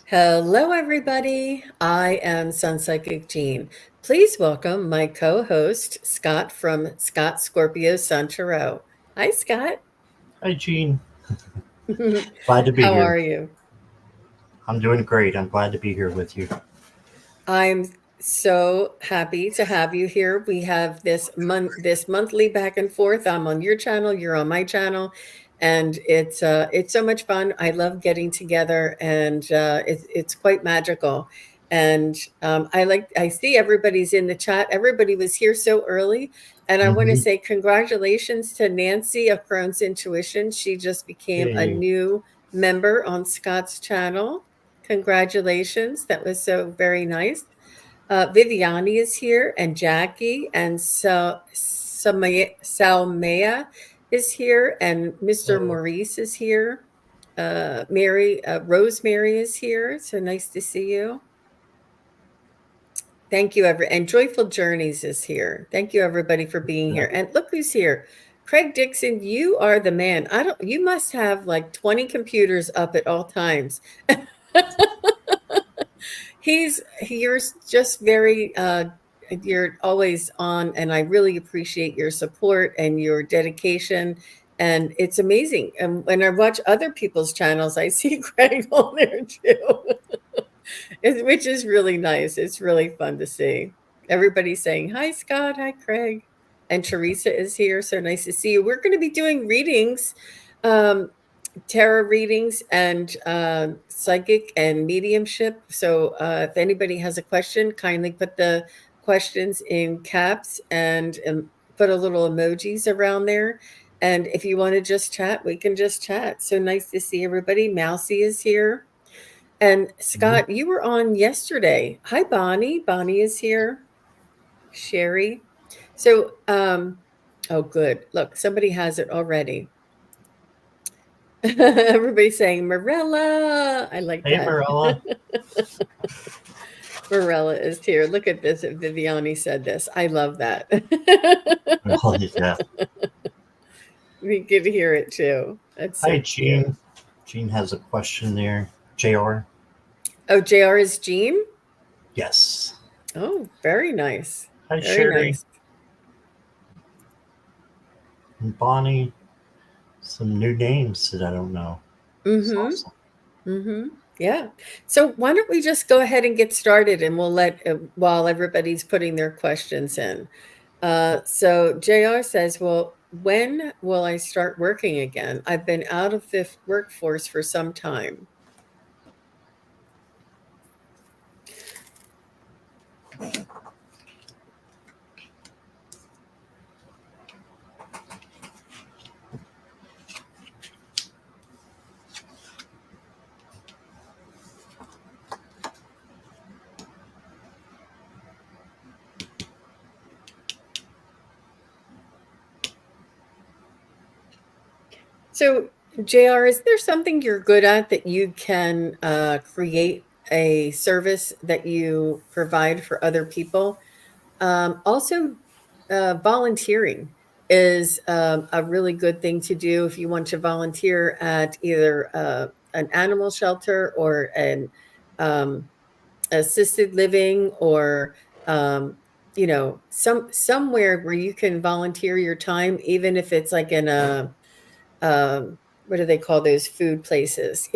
Hello, everybody. I am Sun Psychic Jean. Please welcome my co-host, Scott from Scott-Scorpio Sun Tarot. Hi, Scott. Hi, Gene. Glad to be How here. are you? I'm doing great. I'm glad to be here with you. I'm so happy to have you here. We have this monthly back and forth. I'm on your channel, you're on my channel, and it's so much fun. I love getting together, and it's quite magical. And I see everybody's in the chat. Everybody was here so early, and I want to Mm-hmm. say congratulations to Nancy of Crohn's Intuition. She just became a Yay. new member on Scott's channel. Congratulations. That was so very nice. Viviani is here, and Jackie, and Salmea is here, and Mr. Hello. Maurice is here. Rosemary is here. So nice to see you. Thank you, and Joyful Journeys is here. Thank you, everybody, for being Yeah. here. And look who's here. Craig Dixon, you are the man. You must have like 20 computers up at all times. You're just very you're always on, and I really appreciate your support and your dedication, and it's amazing. And when I watch other people's channels, I see Craig on there too. Which is really nice. It's really fun to see everybody saying hi, Scott, hi, Craig, and Teresa is here. So nice to see you. We're going to be doing readings, um, tarot readings, and psychic and mediumship. So if anybody has a question, kindly put the questions in caps and put a little emojis around there. And if you want to just chat, we can just chat. So nice to see everybody. Mousy is here. And Mhm. Scott, you were on yesterday. Hi, Bonnie. Bonnie is here. Sherry. So, oh, good. Look, somebody has it already. Everybody's saying Morella. I like Hey, that. Marilla. Morella is here. Look at this. Viviani said this. I love that. Well, yeah. We could hear it too. That's Hi, so cute. Gene. Gene has a question there. JR. Oh, JR is Jean? Yes. Oh, very nice. Hi, Very Sherry nice. and Bonnie. Some new names that I don't know. It's Mm-hmm. awesome. Mm-hmm. Yeah. So why don't we just go ahead and get started, and we'll let while everybody's putting their questions in. So JR says, well, when will I start working again? I've been out of the workforce for some time. So JR, is there something you're good at that you can create a service that you provide for other people? Also, volunteering is a really good thing to do if you want to volunteer at either an animal shelter or an um, assisted living, or um, somewhere where you can volunteer your time, even if it's like in a what do they call those food places?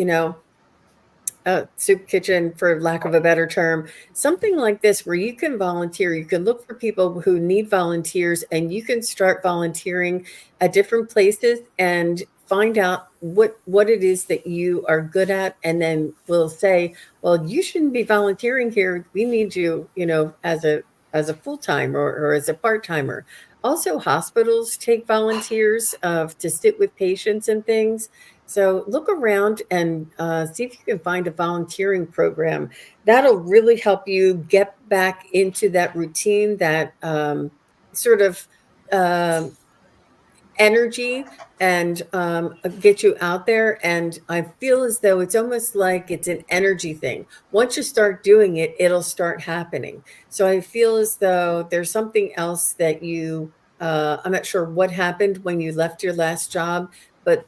Soup kitchen, for lack of a better term, something like this where you can volunteer. You can look for people who need volunteers, and you can start volunteering at different places and find out what it is that you are good at, and then we'll say, well, you shouldn't be volunteering here. We need you, as a full-time, or as a part-timer. Also, hospitals take volunteers to sit with patients and things. So look around and see if you can find a volunteering program. That'll really help you get back into that routine, that sort of um energy, and get you out there. And I feel as though it's almost like it's an energy thing. Once you start doing it, it'll start happening. So I feel as though there's something else that I'm not sure what happened when you left your last job, but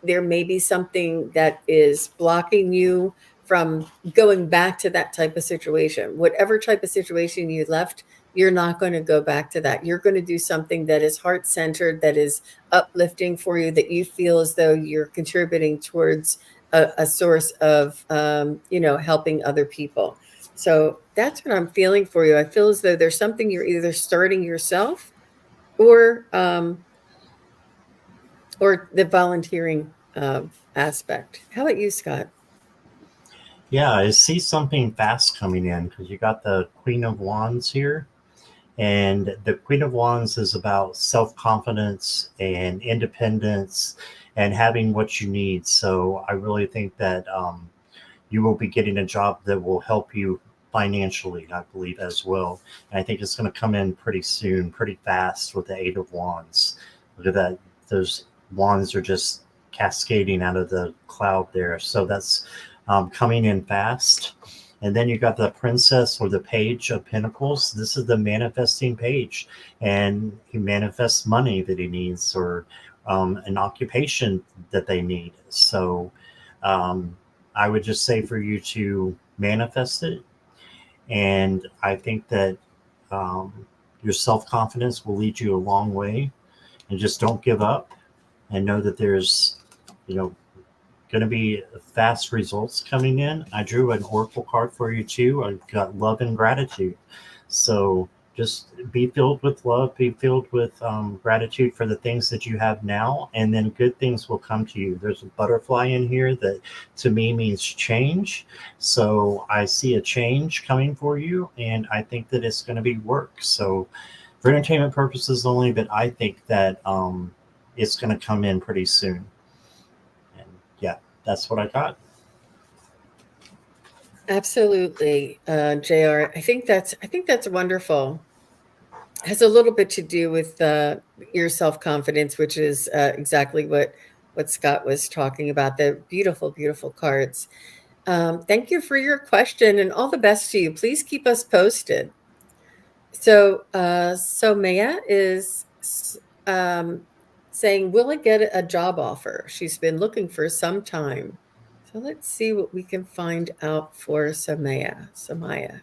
there may be something that is blocking you from going back to that type of situation. Whatever type of situation you left, you're not going to go back to that. You're going to do something that is heart-centered, that is uplifting for you, that you feel as though you're contributing towards a source of, helping other people. So that's what I'm feeling for you. I feel as though there's something you're either starting yourself or the volunteering aspect. How about you, Scott? Yeah, I see something fast coming in because you got the Queen of Wands here. And the Queen of Wands is about self-confidence and independence and having what you need. So I really think that you will be getting a job that will help you financially, I believe, as well. And I think it's going to come in pretty soon, pretty fast with the Eight of Wands. Look at that. Those wands are just cascading out of the cloud there. So that's coming in fast. And then you got the Princess or the Page of Pentacles. This is the manifesting page. And he manifests money that he needs, or an occupation that they need. So I would just say for you to manifest it. And I think that your self-confidence will lead you a long way. And just don't give up, and know that there's, going to be fast results coming in. I drew an oracle card for you too. I've got love and gratitude. So just be filled with love, be filled with gratitude for the things that you have now, and then good things will come to you. There's a butterfly in here that to me means change. So I see a change coming for you, and I think that it's going to be work. So for entertainment purposes only, but I think that it's going to come in pretty soon. Yeah, that's what I got. Absolutely, JR. I think that's wonderful. It has a little bit to do with your self-confidence, which is exactly what Scott was talking about. The beautiful, beautiful cards. Thank you for your question, and all the best to you. Please keep us posted. So Maya is saying, will I get a job offer? She's been looking for some time. So let's see what we can find out for Samaya.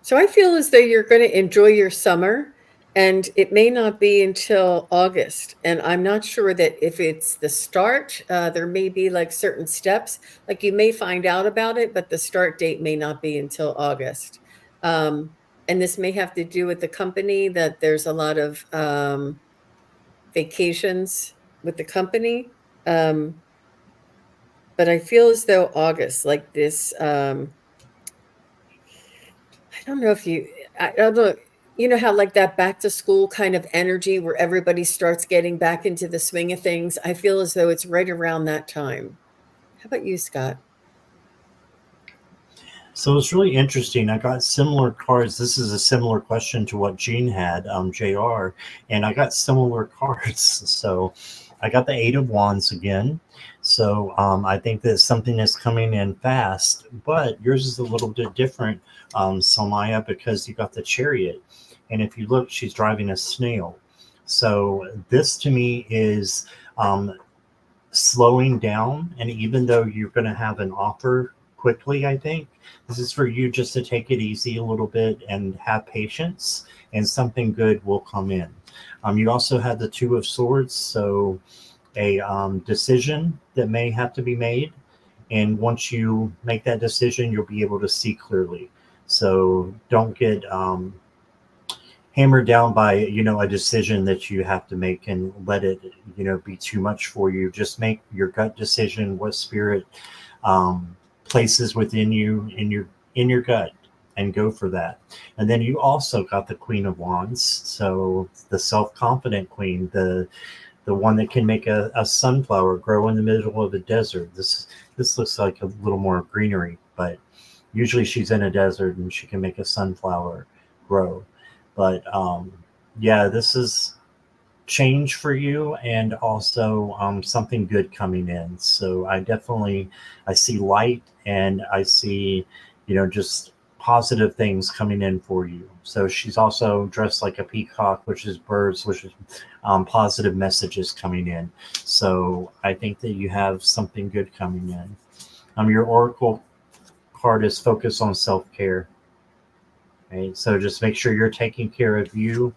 So I feel as though you're going to enjoy your summer, and it may not be until August. And I'm not sure that if it's the start, there may be like certain steps, like you may find out about it, but the start date may not be until August. And this may have to do with the company, that there's a lot of vacations with the company. But I feel as though August, like this, I don't know if I don't know, you know how like that back to school kind of energy where everybody starts getting back into the swing of things? I feel as though it's right around that time. How about you, Scott? So it's really interesting. I got similar cards. This is a similar question to what Gene had, JR, and I got similar cards. So I got the Eight of Wands again. So I think that something is coming in fast, but yours is a little bit different, Samaya, because you got the Chariot. And if you look, she's driving a snail. So this to me is slowing down. And even though you're going to have an offer quickly, I think this is for you just to take it easy a little bit and have patience, and something good will come in. You also have the Two of Swords, so a decision that may have to be made. And once you make that decision, you'll be able to see clearly. So don't get hammered down by a decision that you have to make, and let it be too much for you. Just make your gut decision, what spirit places within you, in your gut, and go for that. And then you also got the Queen of Wands, so the self-confident queen, the the one that can make a sunflower grow in the middle of a desert. This looks like a little more greenery, but usually she's in a desert and she can make a sunflower grow. But yeah, this is change for you, and also something good coming in. So I see light, and I see, just positive things coming in for you. So she's also dressed like a peacock, which is birds, which is positive messages coming in. So I think that you have something good coming in. Your oracle card is focused on self-care. Right? So just make sure you're taking care of you.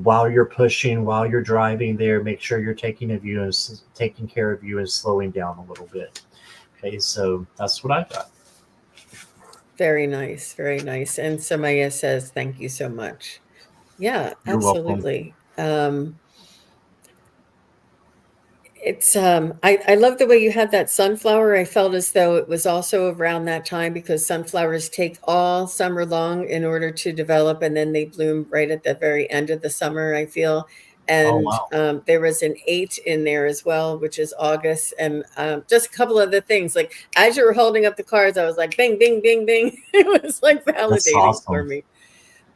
While you're pushing, while you're driving there, make sure you're taking care of you and slowing down a little bit. Okay, so that's what I got. Very nice, very nice. And Samaya says, thank you so much. Yeah, You're welcome. absolutely. It's I love the way you had that sunflower. I felt as though it was also around that time because sunflowers take all summer long in order to develop, and then they bloom right at the very end of the summer, I feel. Oh And wow, there was an 8 in there as well, which is August. And just a couple of the things, like as you were holding up the cards, I was like, bing, bing, bing, bing. It was like that's validating for awesome. me.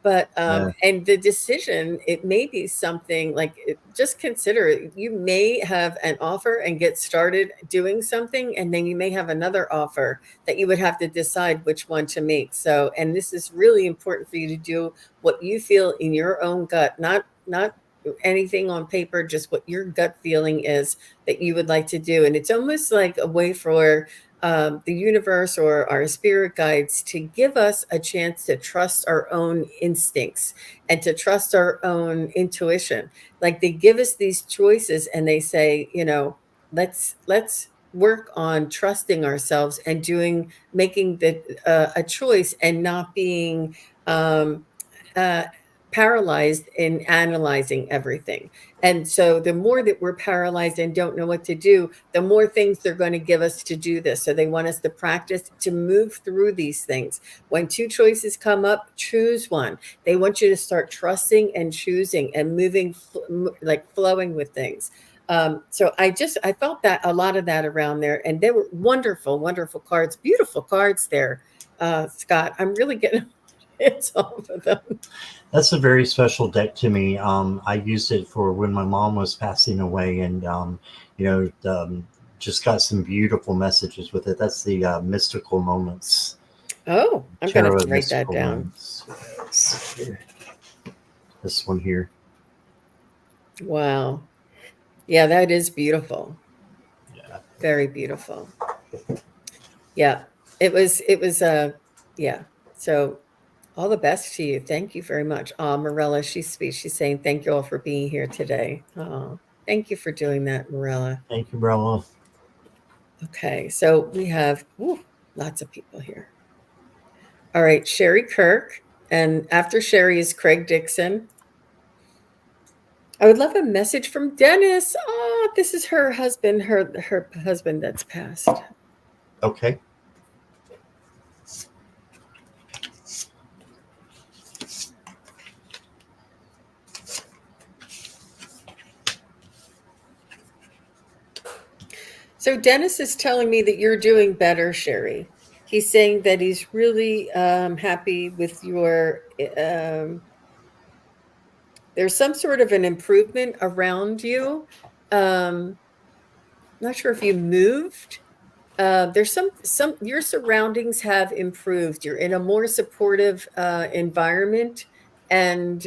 But Yeah. and the decision, it may be something like just consider it. You may have an offer and get started doing something, and then you may have another offer that you would have to decide which one to make. So, and this is really important for you to do what you feel in your own gut, not anything on paper, just what your gut feeling is that you would like to do. And it's almost like a way for the universe or our spirit guides to give us a chance to trust our own instincts and to trust our own intuition. Like they give us these choices and they say, let's work on trusting ourselves and making a choice and not being um, uh, paralyzed in analyzing everything. And so the more that we're paralyzed and don't know what to do, the more things they're going to give us to do this. So they want us to practice to move through these things. When two choices come up, choose one. They want you to start trusting and choosing and moving, like flowing with things. So I felt that a lot of that around there, and they were wonderful, wonderful cards, beautiful cards there, Scott. I'm really getting hits off of them. That's a very special deck to me. I used it for when my mom was passing away, and you know, just got some beautiful messages with it. That's the Mystical Moments Oh, I'm gonna have Tarot to of write that Mystical down. Moments. This one here. Wow. Yeah, that is beautiful. Yeah. Very beautiful. Yeah. It was yeah. So all the best to you. Thank you very much. Marella, she's sweet. She's saying thank you all for being here today. Oh, thank you for doing that, Marella. Thank you, Brella. Okay, so we have lots of people here. All right, Sherry Kirk, and after Sherry is Craig Dixon. I would love a message from Dennis. Oh, this is her husband, her husband that's passed. Okay. So Dennis is telling me that you're doing better, Sherry. He's saying that he's really happy with your. There's some sort of an improvement around you. Not sure if you moved. There's some your surroundings have improved. You're in a more supportive environment, and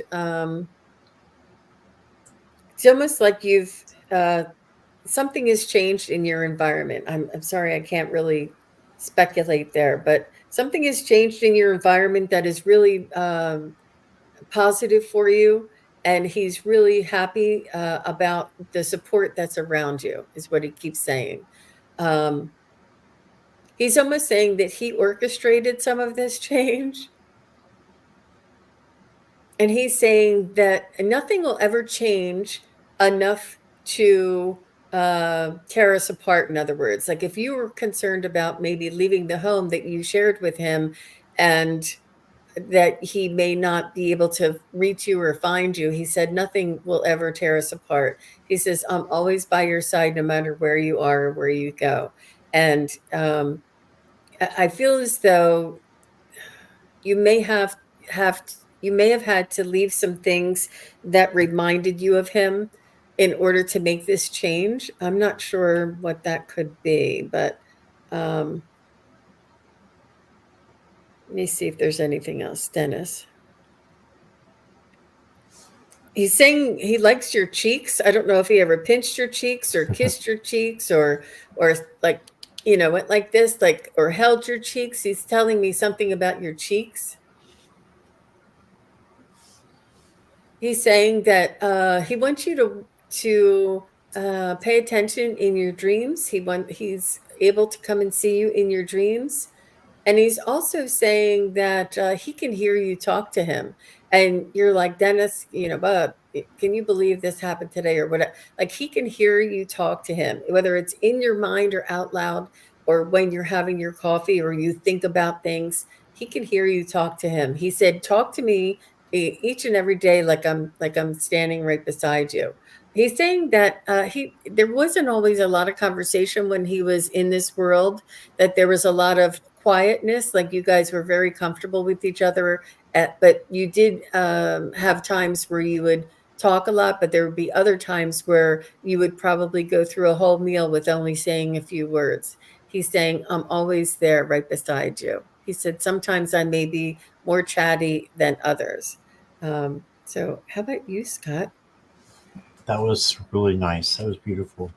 it's almost like you've something has changed in your environment. I'm sorry, I can't really speculate there, but something has changed in your environment that is really positive for you. And he's really happy about the support that's around you, is what he keeps saying. Um, he's almost saying that he orchestrated some of this change. And he's saying that nothing will ever change enough to tear us apart. In other words, like if you were concerned about maybe leaving the home that you shared with him, and that he may not be able to reach you or find you. He said, nothing will ever tear us apart. He says, I'm always by your side, no matter where you are or where you go. And I feel as though you may have you may have had to leave some things that reminded you of him in order to make this change. I'm not sure what that could be, but um, let me see if there's anything else. Dennis. He's saying he likes your cheeks. I don't know if he ever pinched your cheeks or kissed your cheeks or like, went like this, like, or held your cheeks. He's telling me something about your cheeks. He's saying that he wants you to pay attention in your dreams. He's able to come and see you in your dreams. And he's also saying that he can hear you talk to him. And you're like, Dennis, but can you believe this happened today or whatever? Like he can hear you talk to him, whether it's in your mind or out loud or when you're having your coffee or you think about things. He can hear you talk to him. He said, talk to me each and every day like I'm standing right beside you. He's saying that there wasn't always a lot of conversation when he was in this world, that there was a lot of quietness, like you guys were very comfortable with each other, but you did have times where you would talk a lot, but there would be other times where you would probably go through a whole meal with only saying a few words. He's saying, I'm always there right beside you. He said, sometimes I may be more chatty than others. So how about you, Scott? That was really nice. That was beautiful,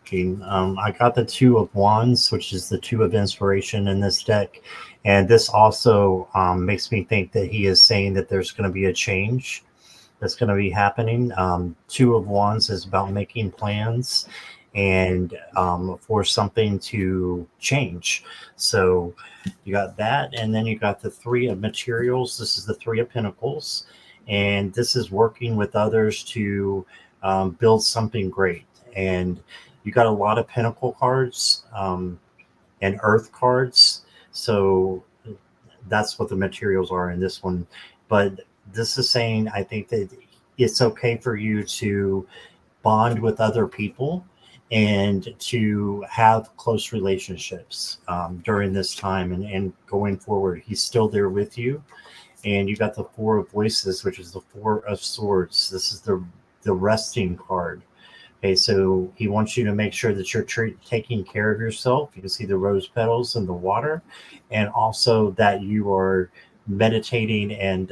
Gene. I got the Two of Wands, which is the two of inspiration in this deck. And this also makes me think that he is saying that there's going to be a change that's going to be happening. Two of Wands is about making plans and for something to change. So you got that. And then you got the Three of Materials. This is the Three of Pentacles. And this is working with others to build something great. And you got a lot of Pentacle cards and Earth cards. So that's what the materials are in this one. But this is saying, I think that it's okay for you to bond with other people and to have close relationships during this time and going forward. He's still there with you. And you got the Four of Voices, which is the Four of Swords. This is the resting card. Okay, so he wants you to make sure that you're taking care of yourself. You can see the rose petals in the water, and also that you are meditating and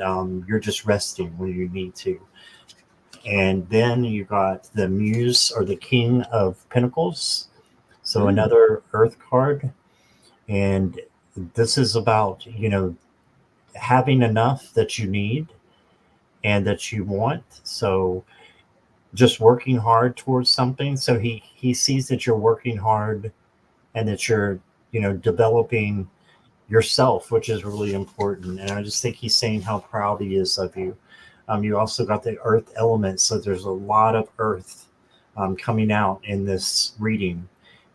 you're just resting when you need to. And then you got the Muse or the King of Pentacles. So another Earth card. And this is about, having enough that you need and that you want. So just working hard towards something. So he sees that you're working hard and that you're developing yourself, which is really important. And I just think he's saying how proud he is of you. You also got the earth element, so there's a lot of earth coming out in this reading.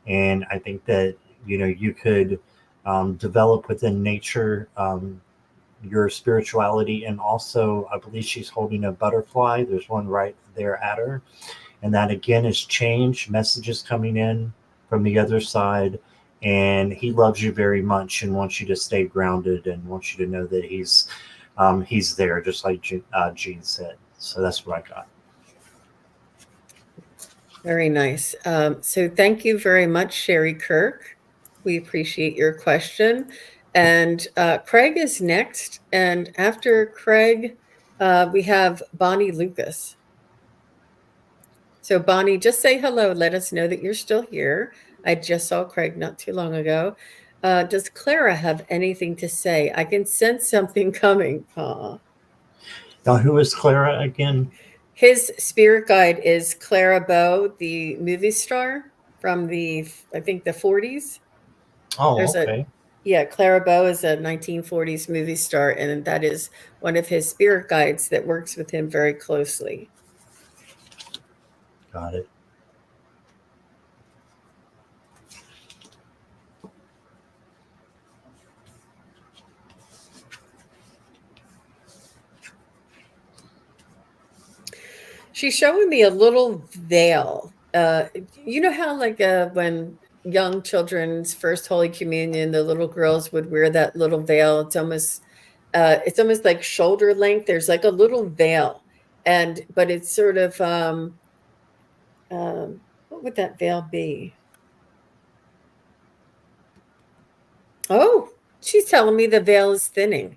And I think that you could develop within nature your spirituality. And also I believe she's holding a butterfly. There's one right there at her. And that again is change, messages coming in from the other side. And he loves you very much and wants you to stay grounded and wants you to know that he's there, just like Jean said. So that's what I got. Very nice. So thank you very much, Sherry Kirk. We appreciate your question. And Craig is next. And after Craig, we have Bonnie Lucas. So Bonnie, just say hello. Let us know that you're still here. I just saw Craig not too long ago. Does Clara have anything to say? I can sense something coming. Aw. Now, who is Clara again? His spirit guide is Clara Bow, the movie star from I think the 40s. Oh, There's okay. Clara Bow is a 1940s movie star, and that is one of his spirit guides that works with him very closely. Got it. She's showing me a little veil. You know how like when young children's first Holy Communion, the little girls would wear that little veil. It's almost like shoulder length. There's like a little veil, and but it's sort of what would that veil be? Oh, she's telling me the veil is thinning.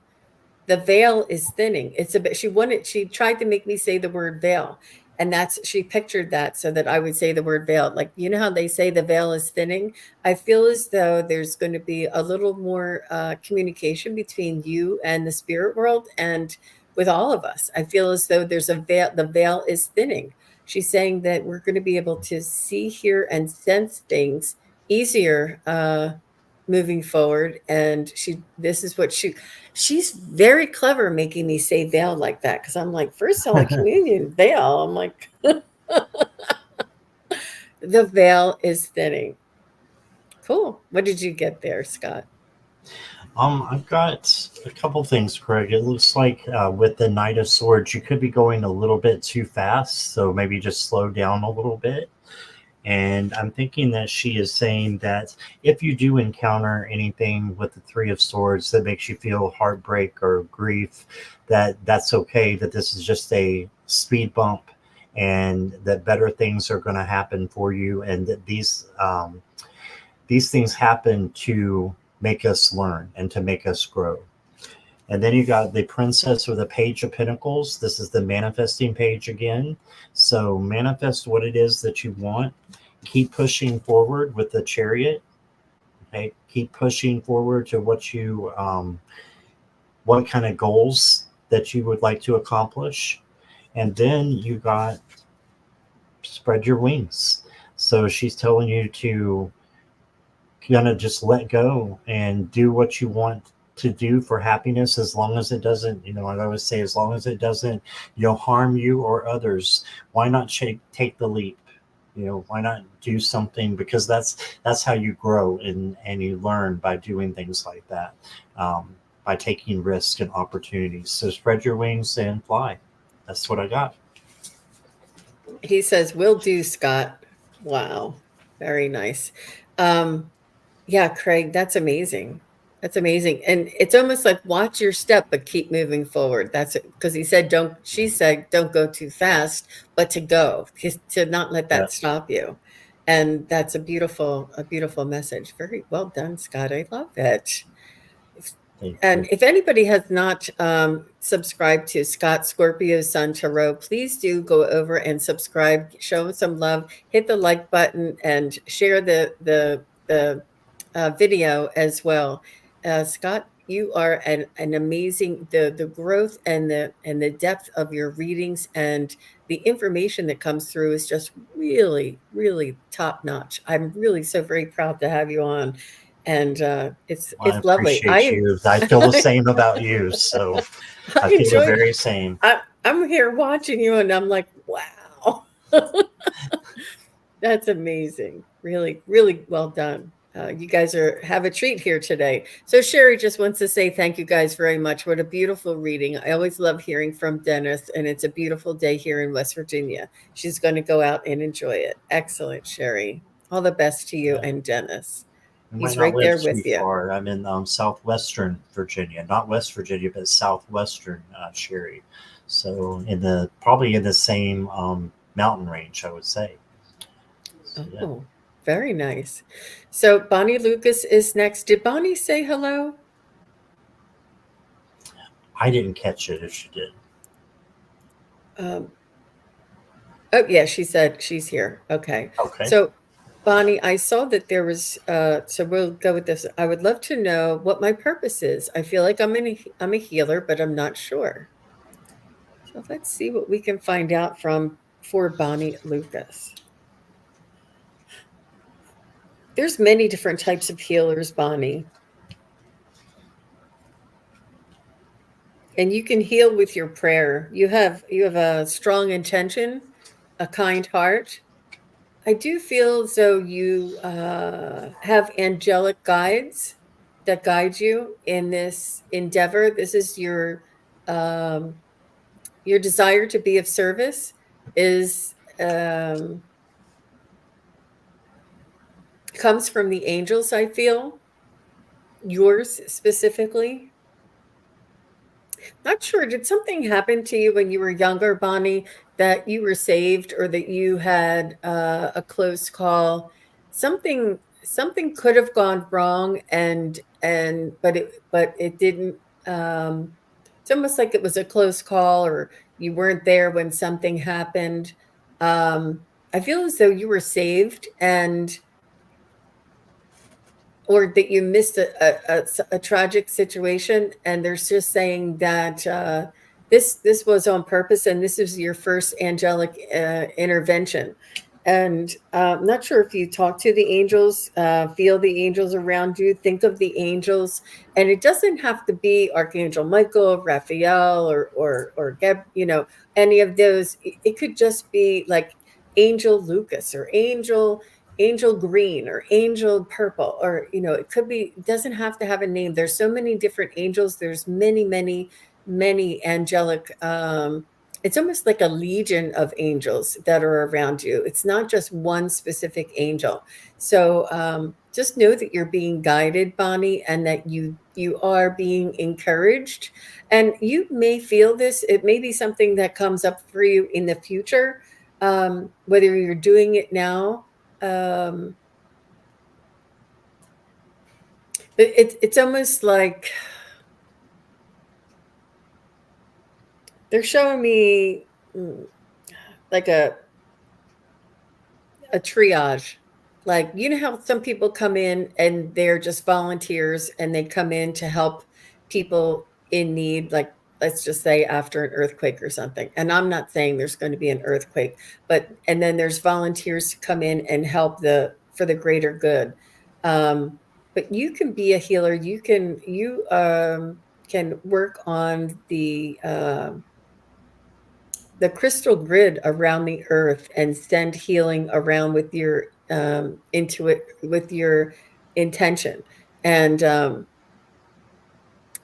The veil is thinning. It's a bit, she tried to make me say the word veil. And she pictured that so that I would say the word veil. Like, you know how they say the veil is thinning? I feel as though there's going to be a little more communication between you and the spirit world and with all of us. I feel as though there's a veil, the veil is thinning. She's saying that we're going to be able to see, hear, and sense things easier moving forward. And this is what she's very clever making me say veil like that, because I'm like, first Holy Communion, veil. I'm like, the veil is thinning. Cool. What did you get there, Scott? I've got a couple things, Craig. It looks like with the Knight of Swords, you could be going a little bit too fast, so maybe just slow down a little bit. And I'm thinking that she is saying that if you do encounter anything with the Three of Swords that makes you feel heartbreak or grief, that's okay, that this is just a speed bump and that better things are going to happen for you, and that these things happen to make us learn and to make us grow. And then you got the Princess or the Page of Pentacles. This is the manifesting page again. So manifest what it is that you want. Keep pushing forward with the Chariot. Okay, keep pushing forward to what kind of goals that you would like to accomplish. And then you got spread your wings. So she's telling you to kind of just let go and do what you want to do for happiness, as long as it doesn't, I always say, as long as it doesn't, harm you or others. Why not take the leap? Why not do something? Because that's how you grow and you learn, by doing things like that, by taking risks and opportunities. So spread your wings and fly. That's what I got. He says, will do, Scott. Wow. Very nice. Yeah, Craig, that's amazing. That's amazing. And it's almost like watch your step, but keep moving forward. That's it. Because she said, don't go too fast, but to go, to not let that Yes. stop you. And that's a beautiful message. Very well done, Scott. I love it. And if anybody has not subscribed to Scott-Scorpio Sun Tarot, please do go over and subscribe, show him some love, hit the like button, and share the video as well. Scott, you are an amazing, the growth and the depth of your readings and the information that comes through is just really, really top notch. I'm really so very proud to have you on. And it's I lovely. appreciate you. I feel the same about you. So I feel the very same. I'm here watching you and I'm like, wow. That's amazing. Really, really well done. You guys have a treat here today. So Sherry just wants to say thank you guys very much. What a beautiful reading. I always love hearing from Dennis, and it's a beautiful day here in West Virginia. She's going to go out and enjoy it. Excellent, Sherry. All the best to you and Dennis. He's right there with you. Far. I'm in southwestern Virginia, not West Virginia, but southwestern Sherry. So probably in the same mountain range, I would say. So, oh, very nice. So Bonnie Lucas is next. Did Bonnie say hello? I didn't catch it if she did. Oh, yeah, she said she's here. Okay. Okay. So Bonnie, I saw that there was, so we'll go with this. I would love to know what my purpose is. I feel like I'm a healer, but I'm not sure. So let's see what we can find out for Bonnie Lucas. There's many different types of healers, Bonnie. And you can heal with your prayer. You have a strong intention, a kind heart. I do feel as though you have angelic guides that guide you in this endeavor. This is your desire to be of service. is comes from the angels, I feel. Yours specifically. Not sure. Did something happen to you when you were younger, Bonnie, that you were saved or that you had a close call? Something could have gone wrong, and but it didn't. It's almost like it was a close call, or you weren't there when something happened. I feel as though you were saved, and or that you missed a tragic situation, and they're just saying that this was on purpose, and this is your first angelic intervention. And I'm not sure if you talk to the angels, feel the angels around you, think of the angels, and it doesn't have to be Archangel Michael, Raphael, or Geb, any of those. It could just be like Angel Lucas or Angel Green or Angel Purple, or it could be, it doesn't have to have a name. There's so many different angels. There's many, many, many angelic. It's almost like a legion of angels that are around you. It's not just one specific angel. So just know that you're being guided, Bonnie, and that you are being encouraged. And you may feel this. It may be something that comes up for you in the future, whether you're doing it now. um but it's almost like they're showing me, like a triage. Like, how some people come in and they're just volunteers and they come in to help people in need, like, let's just say after an earthquake or something. And I'm not saying there's going to be an earthquake, and then there's volunteers to come in and help for the greater good. But you can be a healer. You can work on the crystal grid around the earth and send healing around with your with your intention. And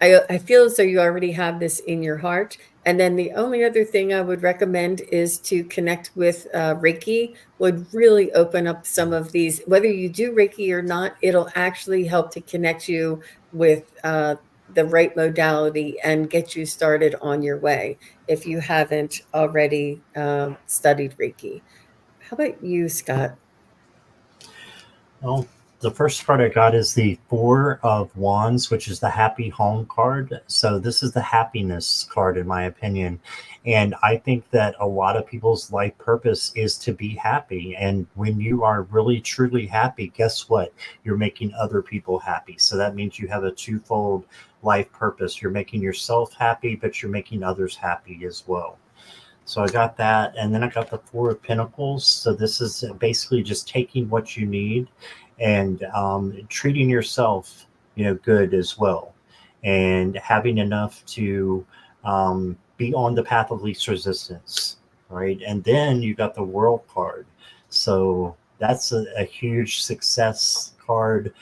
I feel as though you already have this in your heart. And then the only other thing I would recommend is to connect with Reiki. Would really open up some of these. Whether you do Reiki or not, it'll actually help to connect you with the right modality and get you started on your way if you haven't already studied Reiki. How about you, Scott? Well, the first card I got is the Four of Wands, which is the Happy Home card. So this is the happiness card, in my opinion. And I think that a lot of people's life purpose is to be happy. And when you are really, truly happy, guess what? You're making other people happy. So that means you have a twofold life purpose. You're making yourself happy, but you're making others happy as well. So I got that, and then I got the Four of Pentacles. So this is basically just taking what you need and treating yourself, good as well, and having enough to be on the path of least resistance, right? And then you got the World card. So that's a huge success card,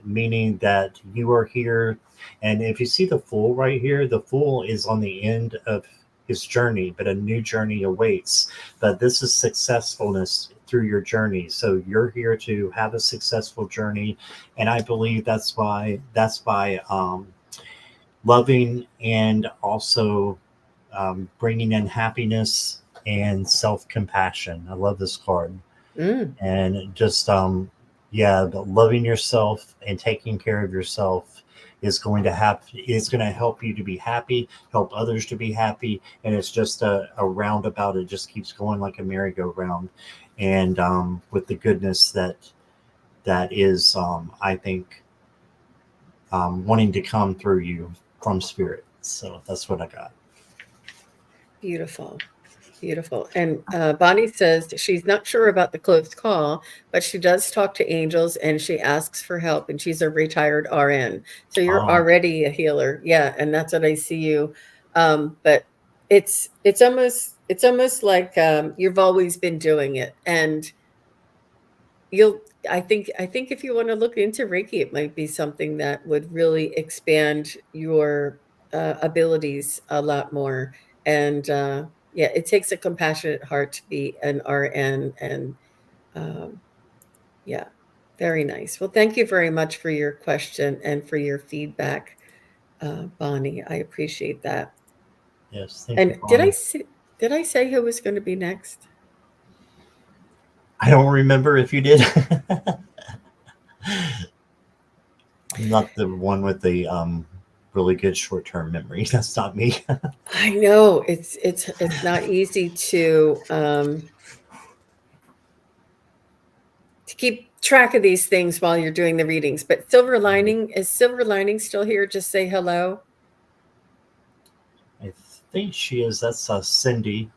meaning that you are here. And if you see the Fool right here, the Fool is on the end of his journey, but a new journey awaits. But this is successfulness through your journey. So you're here to have a successful journey, and I believe that's by loving and also bringing in happiness and self compassion. I love this card, Mm, and just yeah, but loving yourself and taking care of yourself is going to help you to be happy, help others to be happy, and it's just a roundabout. It just keeps going like a merry-go-round, and with the goodness that is, I think, wanting to come through you from spirit. So that's what I got. beautiful. Beautiful. And Bonnie says she's not sure about the close call, but she does talk to angels and she asks for help, and she's a retired RN. So you're Oh, already a healer. Yeah, and that's what I see you. But it's almost like you've always been doing it. And you'll I think if you want to look into Reiki, it might be something that would really expand your abilities a lot more. And Yeah, it takes a compassionate heart to be an RN, and yeah, very nice. Well, thank you very much for your question and for your feedback, Bonnie. I appreciate that. Yes, thank you, And Bonnie. did I say who was going to be next? I don't remember if you did. I'm not the one with the really good short term memory. That's not me. I know it's not easy to keep track of these things while you're doing the readings. But Silver Lining still here? Just say hello. I think she is. That's Cindy.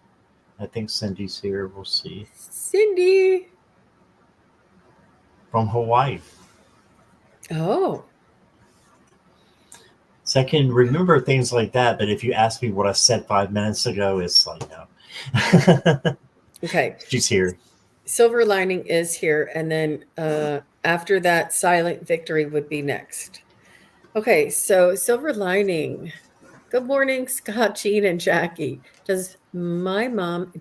I think Cindy's here. We'll see. Cindy. From Hawaii. Oh, So I can remember things like that, but if you ask me what I said 5 minutes ago, it's like no. okay. She's here. Silver Lining is here, and then after that, Silent Victory would be next. Okay, so Silver Lining. Good morning, Scott, Jean, and Jackie. Does my mom,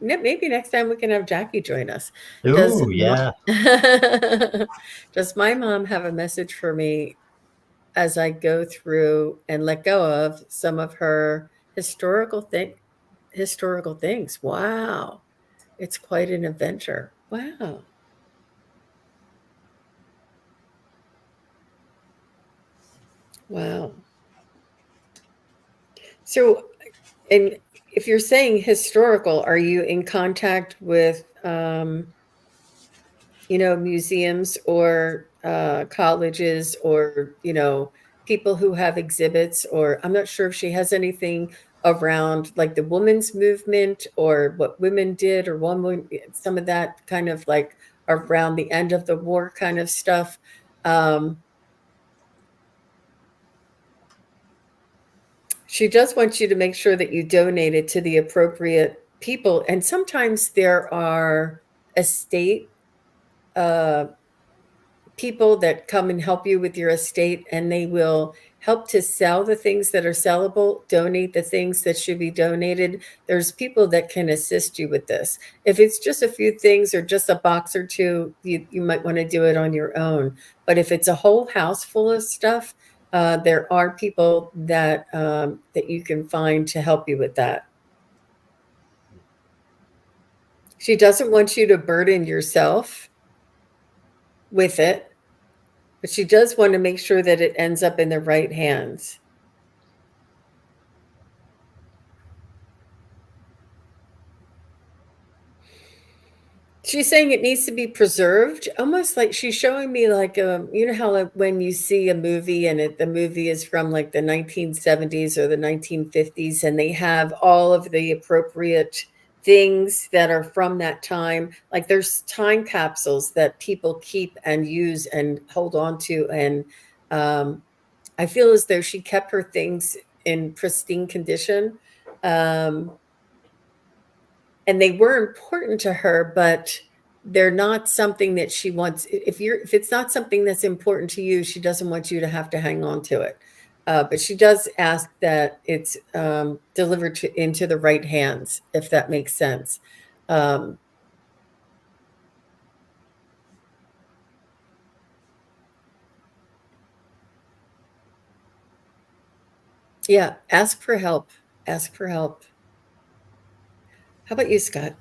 maybe next time we can have Jackie join us. Does Ooh, yeah. does my mom have a message for me as I go through and let go of some of her historical things? Wow. It's quite an adventure. Wow. Wow. So, and if you're saying historical, are you in contact with, museums or colleges or, people who have exhibits? Or I'm not sure if she has anything around like the women's movement or what women did or some of that kind of like around the end of the war kind of stuff. Um, She does want you to make sure that you donate it to the appropriate people. And sometimes there are estate uh, people that come and help you with your estate, and they will help to sell the things that are sellable, donate the things that should be donated. There's people that can assist you with this. If it's just a few things or just a box or two, you might want to do it on your own. But if it's a whole house full of stuff, there are people that you can find to help you with that. She doesn't want you to burden yourself with it, but she does want to make sure that it ends up in the right hands. She's saying it needs to be preserved, almost like she's showing me like how like when you see a movie and the movie is from like the 1970s or the 1950s, and they have all of the appropriate things that are from that time. Like there's time capsules that people keep and use and hold on to, and I feel as though she kept her things in pristine condition. Um, and they were important to her, but they're not something that she wants. If it's not something that's important to you, she doesn't want you to have to hang on to it. But she does ask that it's delivered into the right hands, if that makes sense. Um, yeah, ask for help. Ask for help. How about you, Scott?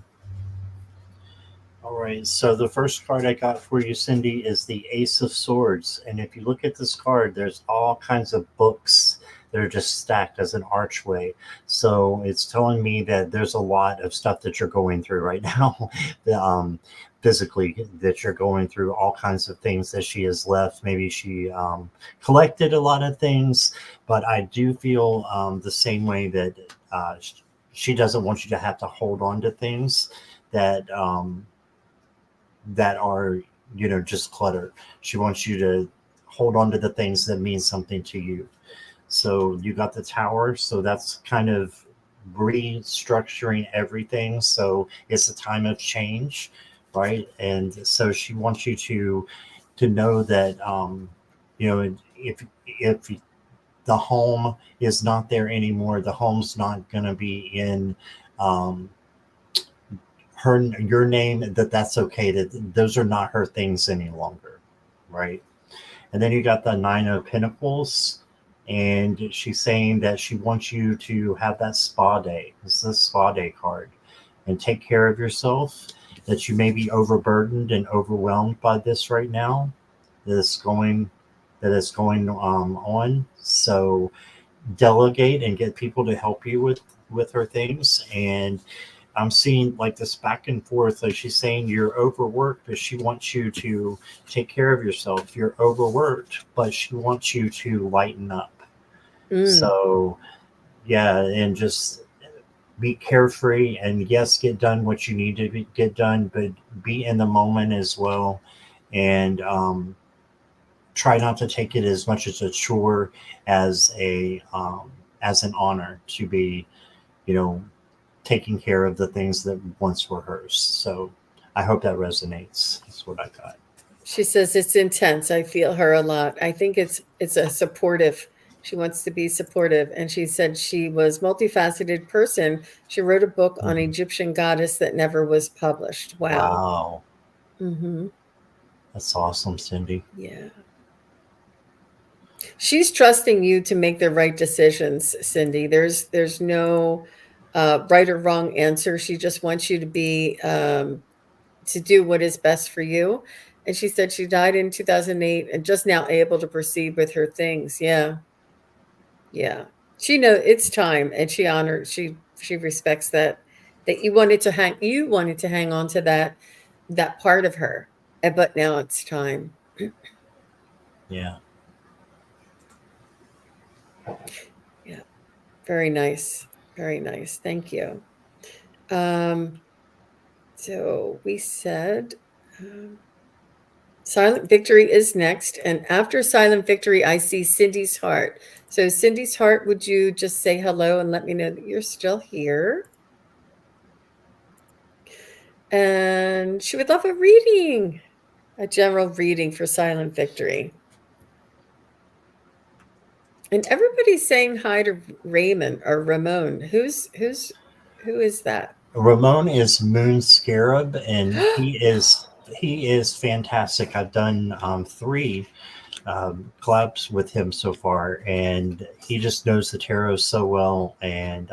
All right. So the first card I got for you, Cindy, is the Ace of Swords. And if you look at this card, there's all kinds of books that are just stacked as an archway. So it's telling me that there's a lot of stuff that you're going through right now, physically, that you're going through all kinds of things that she has left. Maybe she collected a lot of things, but I do feel the same way that she doesn't want you to have to hold on to things that that are just clutter. She wants you to hold on to the things that mean something to you. So you got the Tower, so that's kind of restructuring everything. So it's a time of change, right? And so she wants you to know that if the home is not there anymore, the home's not going to be in um, your name, that's okay, that those are not her things any longer, right? And then you got the Nine of Pentacles, and she's saying that she wants you to have that spa day. This is a spa day card, and take care of yourself. That you may be overburdened and overwhelmed by this right now. That is going on. So delegate and get people to help you with her things. And I'm seeing like this back and forth. Like she's saying you're overworked, but she wants you to take care of yourself. You're overworked, but she wants you to lighten up. Mm. So yeah, and just be carefree, and yes, get done what you need to get done, but be in the moment as well. And try not to take it as much as a chore as an honor to be, you know, taking care of the things that once were hers. So I hope that resonates. That's what I got. She says it's intense. I feel her a lot. I think it's a supportive. She wants to be supportive. And she said she was multifaceted person. She wrote a book on Mhm. Egyptian goddess that never was published. Wow. Wow. Mm-hmm. That's awesome, Cindy. Yeah. She's trusting you to make the right decisions, Cindy. There's no right or wrong answer. She just wants you to do what is best for you. And she said she died in 2008 and just now able to proceed with her things. Yeah. Yeah. She knows it's time, and she respects that you wanted to hang on to that part of her. But now it's time. Yeah. Yeah. Very nice. Very nice. Thank you. Um so we said Silent Victory is next. And after Silent Victory, I see Cindy's Heart. So, Cindy's Heart, would you just say hello and let me know that you're still here? And she would love a reading, a general reading for Silent Victory. And everybody's saying hi to Raymond or Ramon. Who is that? Ramon is Moon Scarab, and he is fantastic. I've done three collabs with him so far, and he just knows the tarot so well, and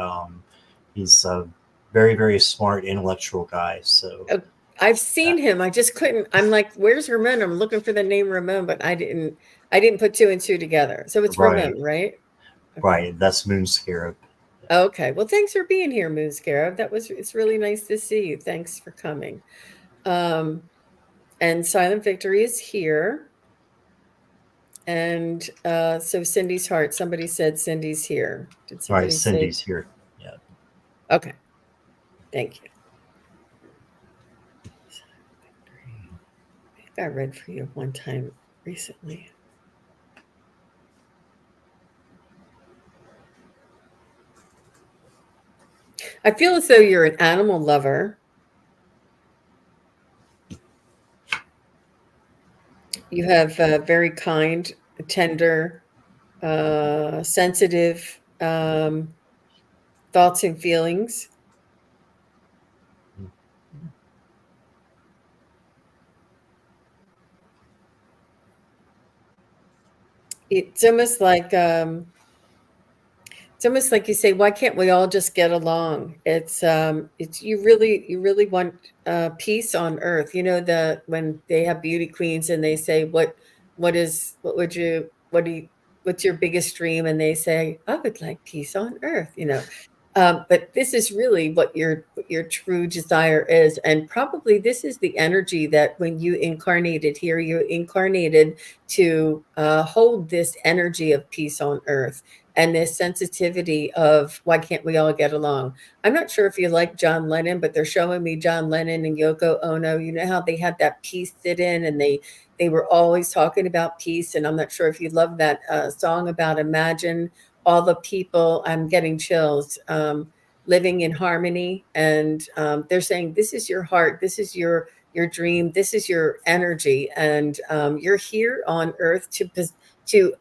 he's a very very smart intellectual guy. So Oh, I've seen him. I just couldn't. I'm like, where's Ramon? I'm looking for the name Ramon, but I didn't put two and two together. So it's right, Ramon, right? Okay. right, that's Moon Scarab. Okay. Well, thanks for being here, Moon Scarab. It's really nice to see you. Thanks for coming. Um, and Silent Victory is here. And so Cindy's Heart, somebody said Cindy's here. Did Right, somebody say? Cindy's here. Yeah, Okay. Thank you. I think I read for you one time recently. I feel as though you're an animal lover. You have very kind, tender, sensitive thoughts and feelings. It's almost like you say, why can't we all just get along? It's you really want peace on earth. You know, the when they have beauty queens and they say, what would you what do you what's your biggest dream? And they say, I would like peace on earth. But this is really what your true desire is, and probably this is the energy that when you incarnated here, you incarnated to hold this energy of peace on earth and this sensitivity of why can't we all get along. I'm not sure if you like John Lennon, but they're showing me John Lennon and Yoko Ono. You know how they had that peace sit-in, and they were always talking about peace. And I'm not sure if you love that song about Imagine all the people. I'm getting chills. Living in harmony, and they're saying this is your heart, this is your dream, this is your energy, and you're here on earth to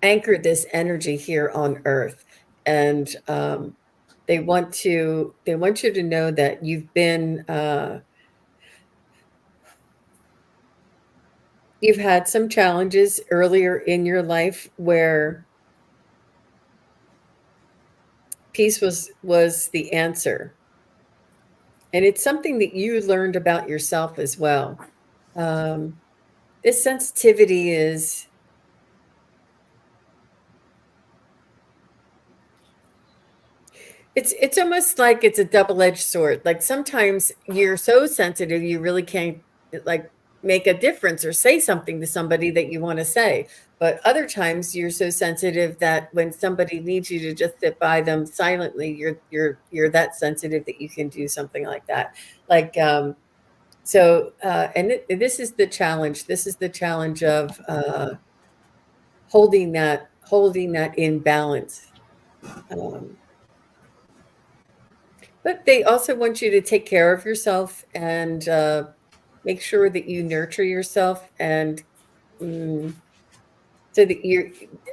anchor this energy here on earth. And They want you to know that you've been you've had some challenges earlier in your life where peace was the answer. And it's something that you learned about yourself as well. Um, this sensitivity is it's almost like it's a double-edged sword. Like sometimes you're so sensitive you really can't like make a difference or say something to somebody that you want to say. But other times you're so sensitive that when somebody needs you to just sit by them silently, you're that sensitive that you can do something like that. Like this is the challenge. This is the challenge of holding that in balance. Um, But they also want you to take care of yourself and make sure that you nurture yourself and mm, so that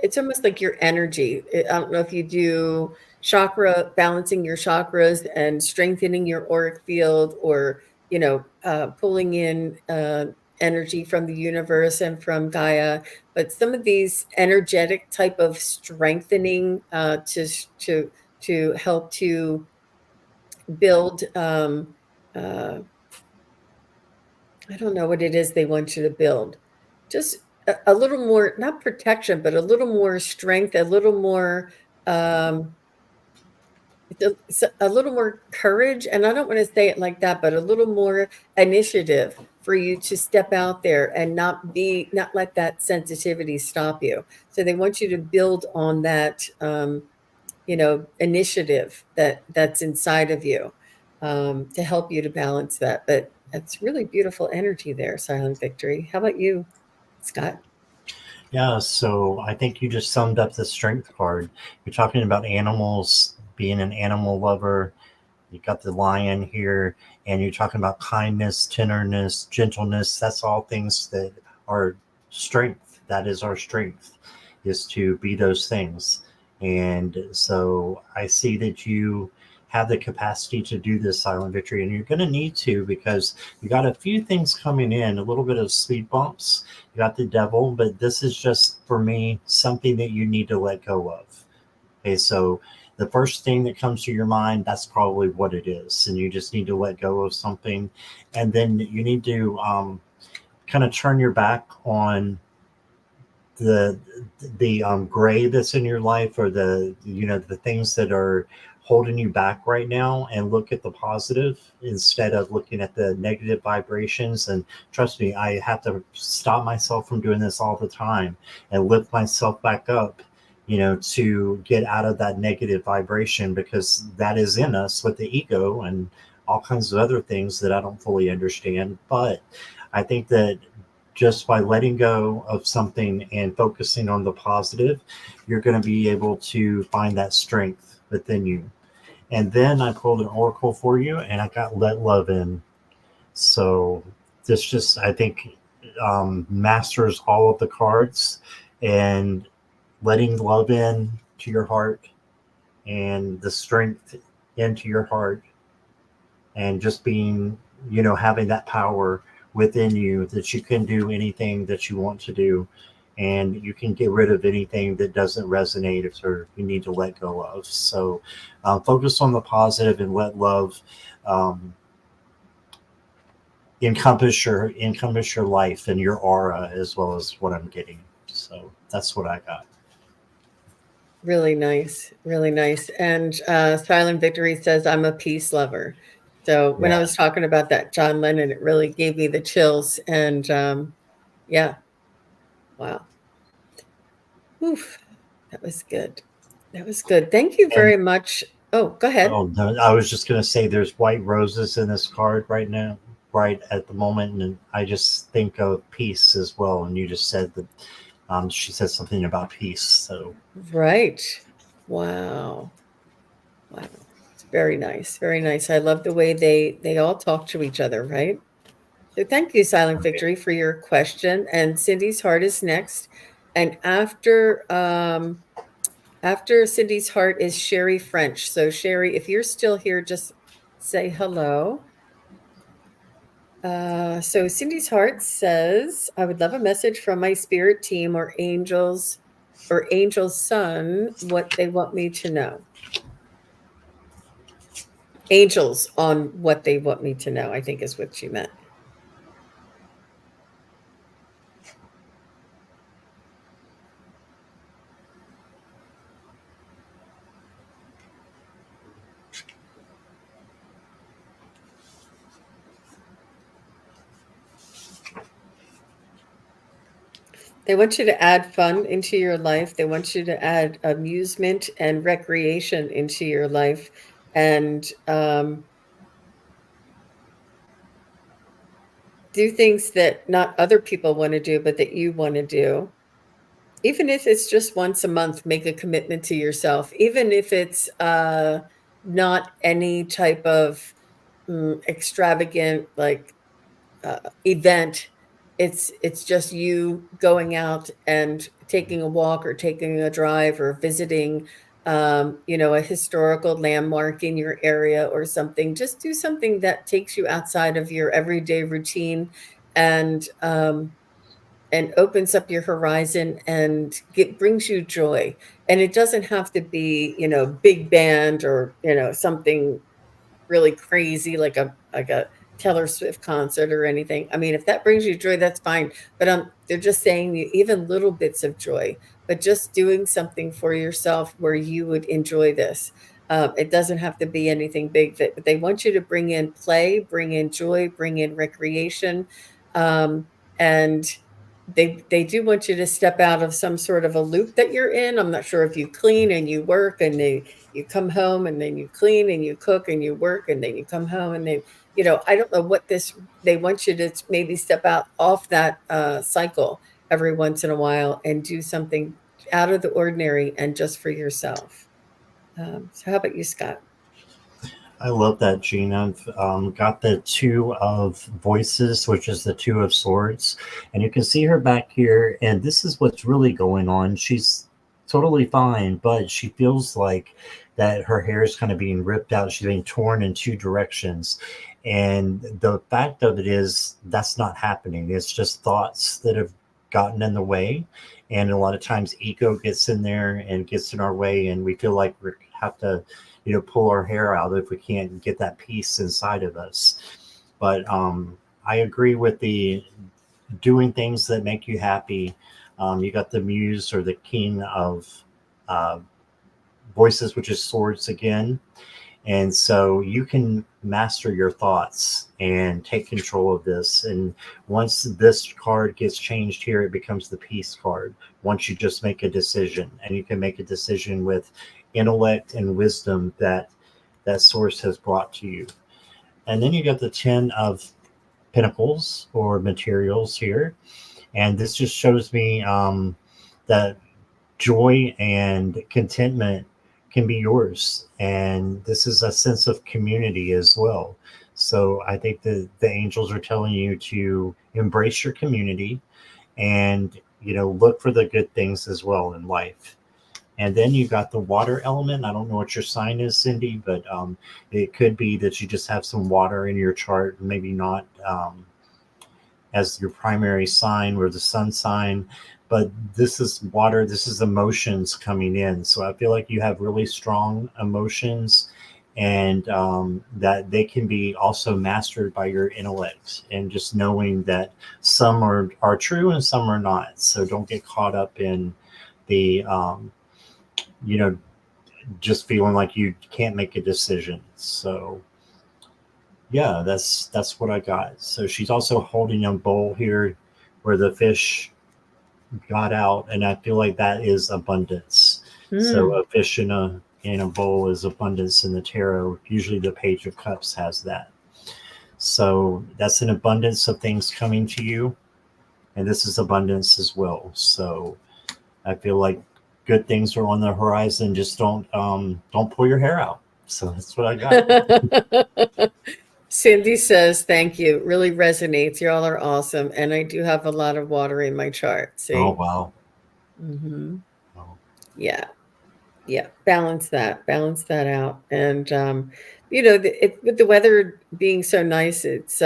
it's almost like your energy. I don't know if you do balancing your chakras and strengthening your auric field or, pulling in energy from the universe and from Gaia. But some of these energetic type of strengthening to help to build uh, I don't know what it is they want you to build. Just a little more, not protection, but a little more strength, a little more a little more courage. And I don't want to say it like that, but a little more initiative for you to step out there and not let that sensitivity stop you. So they want you to build on that initiative that's inside of you to help you to balance that. But it's really beautiful energy there, Silent Victory. How about you, Scott? Yeah, so I think you just summed up the strength card. You're talking about animals, being an animal lover. You got the lion here, and you're talking about kindness, tenderness, gentleness. That's all things that are strength. That is our strength, is to be those things. And so I see that you have the capacity to do this, Silent Victory, and you're going to need to, because you got a few things coming in, a little bit of speed bumps. You got the devil, but this is just, for me, something that you need to let go of. Okay, so the first thing that comes to your mind, that's probably what it is. And you just need to let go of something. And then you need to kind of turn your back on the gray that's in your life, or the things that are holding you back right now, and look at the positive instead of looking at the negative vibrations. And trust me, I have to stop myself from doing this all the time and lift myself back up, to get out of that negative vibration, because that is in us with the ego and all kinds of other things that I don't fully understand. But I think that just by letting go of something and focusing on the positive, you're going to be able to find that strength within you. And then I pulled an oracle for you, and I got let love in. So this just, I think, masters all of the cards, and letting love in to your heart, and the strength into your heart, and just being, having that power within you that you can do anything that you want to do, and you can get rid of anything that doesn't resonate or you need to let go of. So focus on the positive and let love um, encompass your life and your aura, as well as what I'm getting. So that's what I got. Really nice, really nice. And Silent Victory says, I'm a peace lover. So when I Yeah. was talking about that John Lennon, it really gave me the chills. And yeah, wow. Oof, that was good. That was good. Thank you And very much. Oh, go ahead. oh no, I was just gonna say there's white roses in this card right now, right at the moment, and I just think of peace as well. And you just said that she said something about peace. So Right. Wow. Wow. It's very nice. Very nice. I love the way they all talk to each other, right? So thank you, Silent okay. Victory, for your question. And Cindy's heart is next. And after After Cindy's heart is Sherry French. So Sherry, if you're still here, just say hello. So Cindy's heart says, I would love a message from my spirit team or angel's son, what they want me to know. Angels on what they want me to know, I think is what she meant. They want you to add fun into your life. They want you to add amusement and recreation into your life. And do things that not other people want to do, but that you want to do. Even if it's just once a month, make a commitment to yourself. Even if it's not any type of extravagant event. It's just you going out and taking a walk or taking a drive or visiting a historical landmark in your area or something. Just do something that takes you outside of your everyday routine and opens up your horizon and brings you joy. And it doesn't have to be, big band or, something really crazy like a Taylor Swift concert or anything. I mean, if that brings you joy, that's fine. But they're just saying even little bits of joy, but just doing something for yourself where you would enjoy this. It doesn't have to be anything big, but they want you to bring in play, bring in joy, bring in recreation, and they do want you to step out of some sort of a loop that you're in. I'm not sure if you clean and you work and you come home and then you clean and you cook and you work and then you come home and then, I don't know what they want you to maybe step out off that cycle every once in a while and do something out of the ordinary and just for yourself. So how about you, Scott? I love that, Gina. I've got the Two of Voices, which is the Two of Swords. And you can see her back here. And this is what's really going on. She's totally fine, but she feels like that her hair is kind of being ripped out. She's being torn in two directions. And the fact of it is, that's not happening. It's just thoughts that have gotten in the way. And a lot of times, ego gets in there and gets in our way. And we feel like we have to pull our hair out if we can't get that peace inside of us. But I agree with the doing things that make you happy. You got the Muse or the King of uh, Voices, which is swords again. And so you can master your thoughts and take control of this. And once this card gets changed here, it becomes the peace card. Once you just make a decision, and you can make a decision with intellect and wisdom that source has brought to you. And then you got the 10 of Pentacles or materials here. And this just shows me that joy and contentment can be yours. And this is a sense of community as well. So I think the angels are telling you to embrace your community and, look for the good things as well in life. And then you got the water element. I don't know what your sign is, Cindy, but it could be that you just have some water in your chart, maybe not as your primary sign or the sun sign, but this is water. This is emotions coming in. So I feel like you have really strong emotions, and that they can be also mastered by your intellect and just knowing that some are true and some are not. So don't get caught up in the just feeling like you can't make a decision. So yeah, that's what I got. So she's also holding a bowl here where the fish got out, and I feel like that is abundance. So a fish in a bowl is abundance in the tarot. Usually the Page of Cups has that. So that's an abundance of things coming to you, and this is abundance as well. So I feel like good things are on the horizon. Just don't pull your hair out. So that's what I got. Cindy says, thank you. Really resonates. Y'all are awesome. And I do have a lot of water in my chart. See? Oh, wow. Mm-hmm. Oh. Yeah. Yeah, balance that out. And with the weather being so nice, it's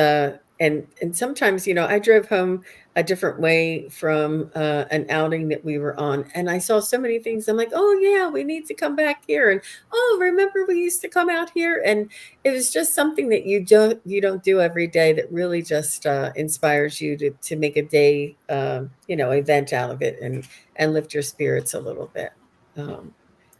and sometimes, I drove home a different way from an outing that we were on, and I saw so many things. I'm like, oh yeah, we need to come back here. And oh, remember we used to come out here. And it was just something that you don't do every day, that really just inspires you to make a day event out of it, and lift your spirits a little bit. um,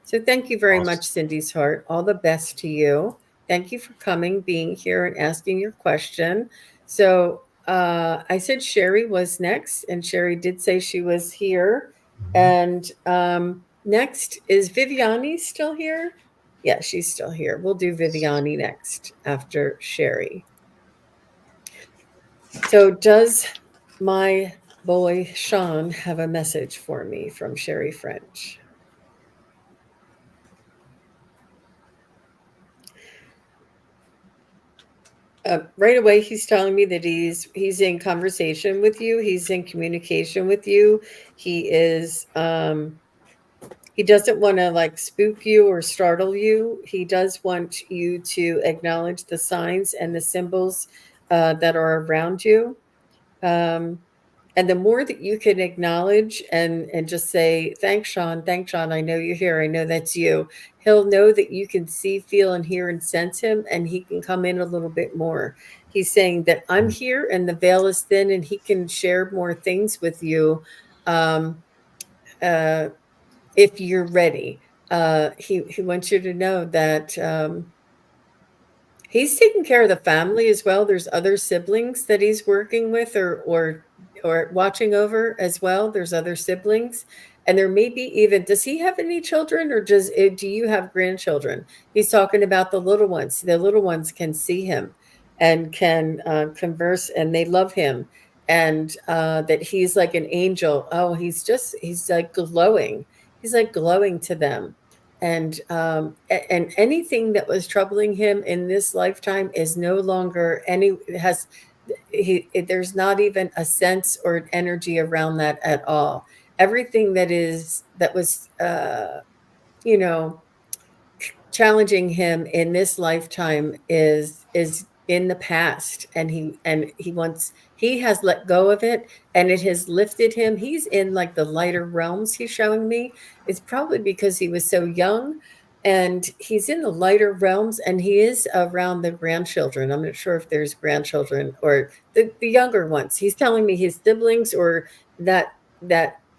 so thank you very much, Awesome. Cindy's Heart. All the best to you. Thank you for coming, being here, and asking your question. So I said Sherry was next, and Sherry did say she was here. Mhm. And next is Viviani still here? Yeah, she's still here. We'll do Viviani next after Sherry. So does my boy Sean have a message for me from Sherry French? Right away, he's telling me that he's in conversation with you. He's in communication with you. He is he doesn't want to like spook you or startle you. He does want you to acknowledge the signs and the symbols that are around you. Um, and the more that you can acknowledge and just say, thanks, Sean, I know you're here, I know that's you. He'll know that you can see, feel, and hear and sense him, and he can come in a little bit more. He's saying that I'm here and the veil is thin, and he can share more things with you, um, uh, if you're ready. He wants you to know that he's taking care of the family as well. There's other siblings that he's working with, or watching over as well. There's other siblings, and there may be even, does he have any children, or do you have grandchildren? He's talking about the little ones. The little ones can see him and can converse, and they love him, and that he's like an angel. Oh, he's like glowing. He's like glowing to them. And anything that was troubling him in this lifetime is no longer any has there's not even a sense or an energy around that at all. Everything that was you know challenging him in this lifetime is in the past, and he has let go of it, and it has lifted him. He's in like the lighter realms, he's showing me. It's probably because he was so young, and he's in the lighter realms, and he is around the grandchildren. I'm not sure if there's grandchildren or the younger ones. He's telling me his siblings, or that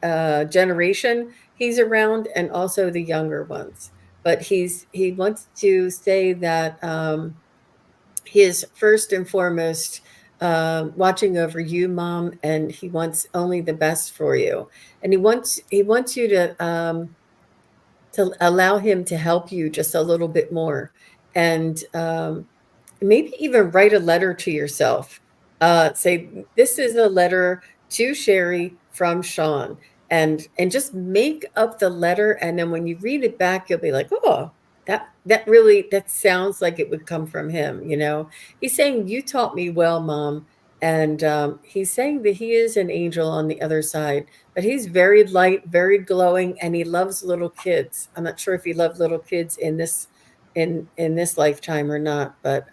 generation he's around, and also the younger ones. But he wants to say that he is first and foremost watching over you, Mom, and he wants only the best for you. And he wants you to allow him to help you just a little bit more, and maybe even write a letter to yourself. Say, this is a letter to Sherry from Sean, and just make up the letter. And then when you read it back, you'll be like, oh, that sounds like it would come from him. He's saying, you taught me well, Mom. And he's saying that he is an angel on the other side, but he's very light, very glowing, and he loves little kids. I'm not sure if he loved little kids in this lifetime or not, but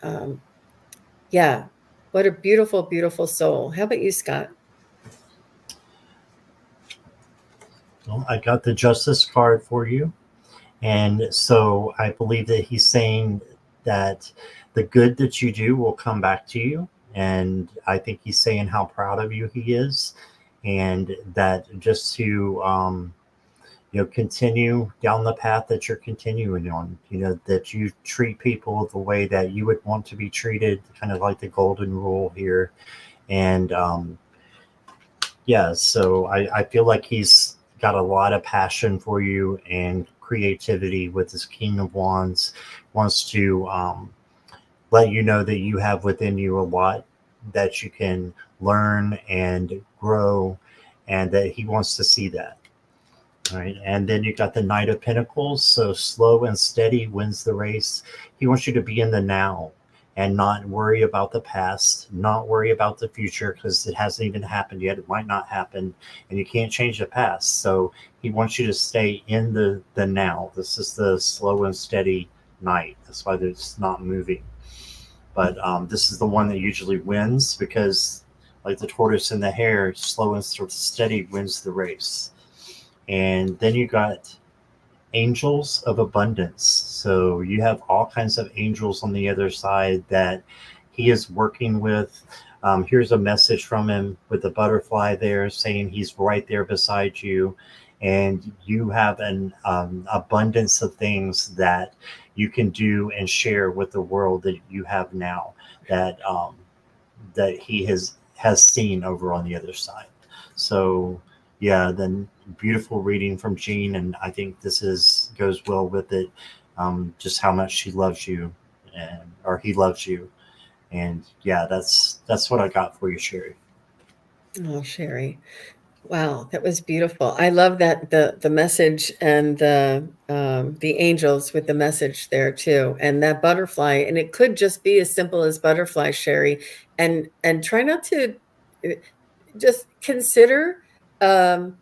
yeah, what a beautiful, beautiful soul. How about you, Scott? Well, I got the justice card for you. And so I believe that he's saying that the good that you do will come back to you. And I think he's saying how proud of you he is. And that just to, continue down the path that you're continuing on, that you treat people the way that you would want to be treated, kind of like the golden rule here. And yeah, so I feel like he's got a lot of passion for you and creativity with his King of Wands, wants to let you know that you have within you a lot that you can learn and grow, and that he wants to see that. All right. And then you got the Knight of Pentacles. So slow and steady wins the race. He wants you to be in the now. and not worry about the past, not worry about the future because it hasn't even happened yet. It might not happen, and you can't change the past. So he wants you to stay in the now. This is the slow and steady night. That's why it's not moving. But this is the one that usually wins because, like the tortoise and the hare, slow and steady wins the race. And then you got angels of abundance. So you have all kinds of angels on the other side that he is working with. Here's a message from him with the butterfly there saying he's right there beside you. And you have an abundance of things that you can do and share with the world that you have now that that he has seen over on the other side. So yeah, then beautiful reading from Jean, and I think this is goes well with it. Just how much she loves you, and or he loves you, and yeah, that's what I got for you, Sherry. Oh, Sherry. Wow, that was beautiful. I love that the message and the angels with the message there too, and that butterfly. And it could just be as simple as butterfly, Sherry. And try not to just consider um,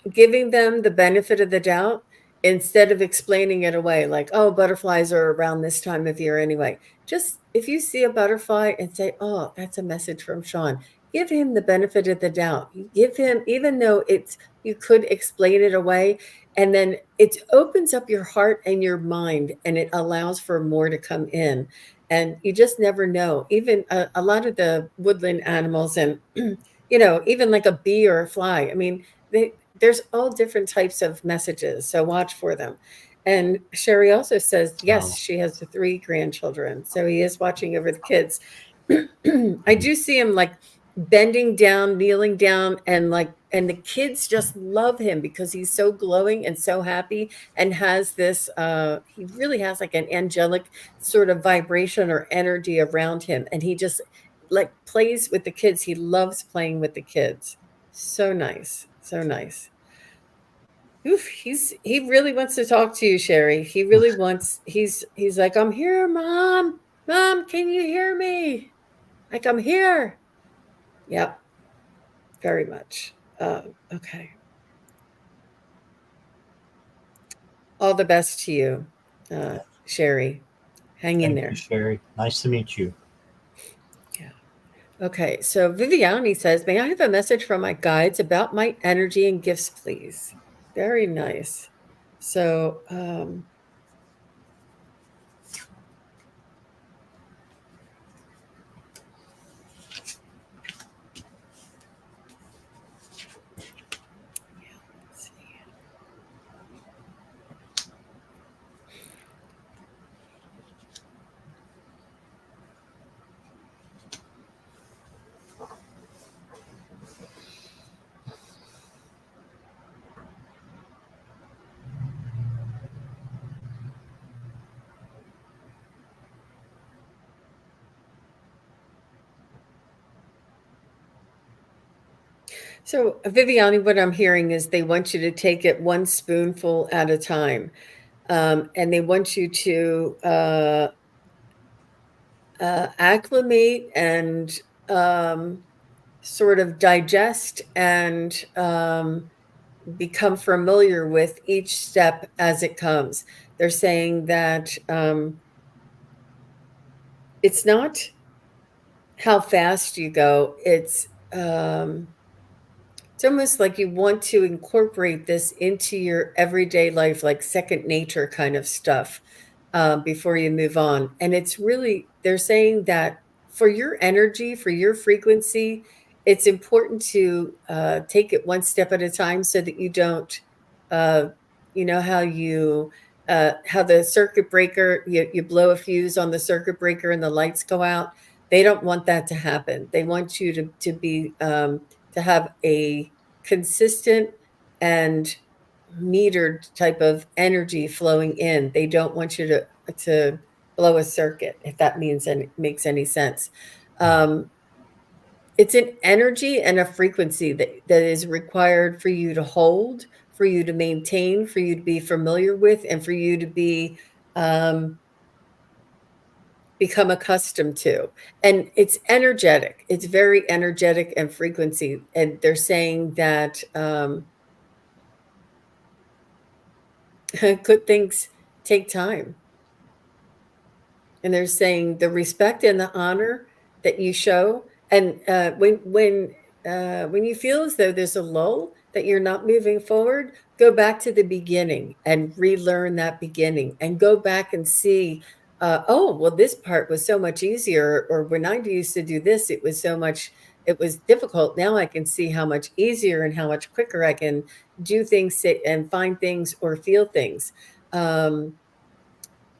giving them the benefit of the doubt instead of explaining it away like, oh, butterflies are around this time of year anyway. Just if you see a butterfly and say, oh, that's a message from Sean, give him the benefit of the doubt. Give him, even though it's, you could explain it away, and then it opens up your heart and your mind and it allows for more to come in. And you just never know. Even a lot of the woodland animals and, even like a bee or a fly, I mean, there's all different types of messages, so watch for them. And Sherry also says, yes, Oh, she has 3 grandchildren, so he is watching over the kids. I do see him like bending down, kneeling down, and and the kids just love him because he's so glowing and so happy and has this he really has like an angelic sort of vibration or energy around him, and he just like plays with the kids. He loves playing with the kids. So nice. So nice. Oof, he really wants to talk to you, Sherry. He really wants he's like, I'm here, Mom. Mom, can you hear me? Like I'm here. Yep, very much. Okay. All the best to you, Sherry. Hang in thank you, there. Sherry. Nice to meet you. Yeah. Okay. So Viviani says, may I have a message from my guides about my energy and gifts, please? Very nice. So let's see. So, Viviani, what I'm hearing is they want you to take it one spoonful at a time. And they want you to acclimate and um, sort of digest and become familiar with each step as it comes. They're saying that it's not how fast you go, it's almost like you want to incorporate this into your everyday life, like second nature kind of stuff, before you move on. And it's really, they're saying that for your energy, for your frequency, it's important to take it one step at a time so that you don't, uh, you know, how the circuit breaker, you blow a fuse on the circuit breaker and the lights go out. They don't want that to happen. They want you to be, to have a consistent and metered type of energy flowing in. They don't want you to blow a circuit, if that means and makes any sense. Um, it's an energy and a frequency that is required for you to hold, for you to maintain, for you to be familiar with, and for you to be um, become accustomed to. And it's energetic. It's very energetic and frequency. And they're saying that good things take time. And they're saying the respect and the honor that you show, and when you feel as though there's a lull that you're not moving forward, go back to the beginning and relearn that beginning, and go back and see. Oh, well, this part was so much easier, or when I used to do this, it was so much. It was difficult. Now I can see how much easier and how much quicker I can do things and find things or feel things.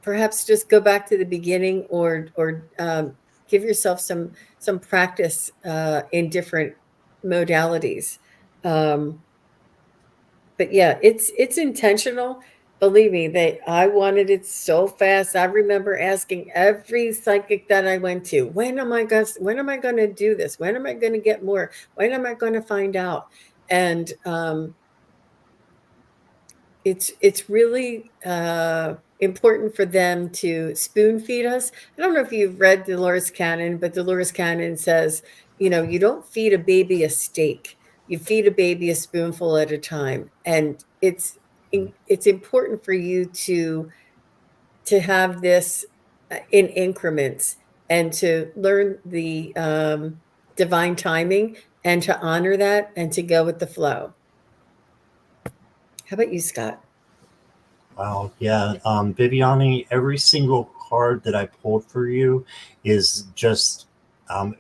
Perhaps just go back to the beginning, or give yourself some practice in different modalities. Um, but yeah, it's intentional. Believe me, I wanted it so fast. I remember asking every psychic that I went to, when am I going to do this? When am I going to get more? When am I going to find out? And it's really important for them to spoon feed us. I don't know if you've read Dolores Cannon, but Dolores Cannon says, you don't feed a baby a steak. You feed a baby a spoonful at a time. And it's important for you to have this in increments, and to learn the divine timing, and to honor that, and to go with the flow. How about you, Scott? Wow, yeah. Viviani, every single card that I pulled for you is just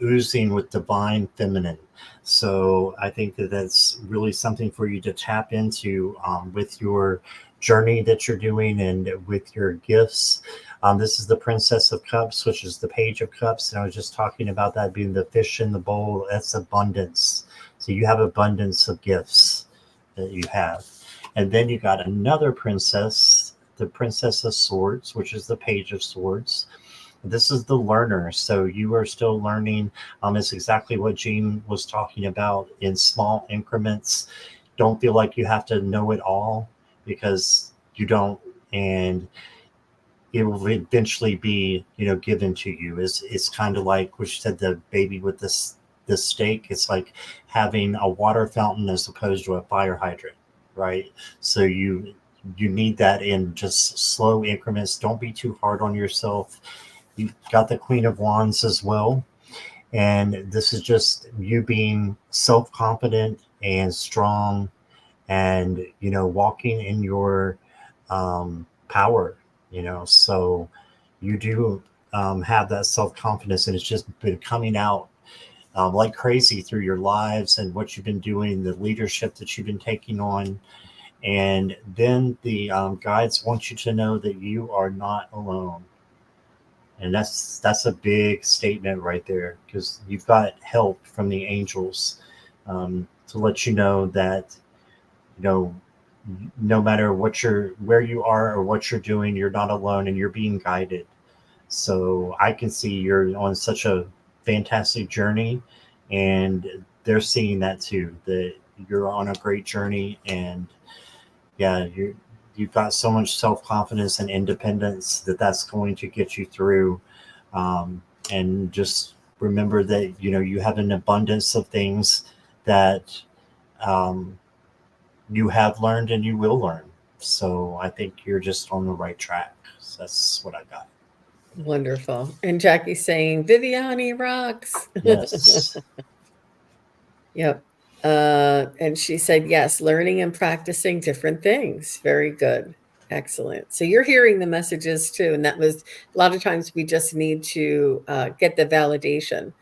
oozing with divine feminine. So I think that that's really something for you to tap into with your journey that you're doing and with your gifts. This is the Princess of Cups, which is the Page of Cups. And I was just talking about that being the fish in the bowl. That's abundance. So you have abundance of gifts that you have. And then you got another princess, the Princess of Swords, which is the Page of Swords. This is the learner. So you are still learning. It's exactly what Jean was talking about, in small increments. Don't feel like you have to know it all, because you don't. And it will eventually be, given to you. It's kind of like what you said, the baby with this steak. It's like having a water fountain as opposed to a fire hydrant, right? So you need that in just slow increments. Don't be too hard on yourself. You've got the Queen of Wands as well, and this is just you being self-confident and strong, and walking in your power. So you do have that self-confidence, and it's just been coming out like crazy through your lives and what you've been doing, the leadership that you've been taking on. And then the guides want you to know that you are not alone. And that's a big statement right there, because you've got help from the angels to let you know that, no matter where you are or what you're doing, you're not alone, and you're being guided. So I can see you're on such a fantastic journey, and they're seeing that too, that you're on a great journey. And yeah, you've got so much self-confidence and independence that's going to get you through. And just remember that you have an abundance of things that you have learned and you will learn. So I think you're just on the right track. So that's what I got. Wonderful. And Jackie's saying, Viviani rocks. Yes. Yep. And she said, yes, learning and practicing different things. Very good. Excellent. So you're hearing the messages too. And that was a lot of times we just need to get the validation.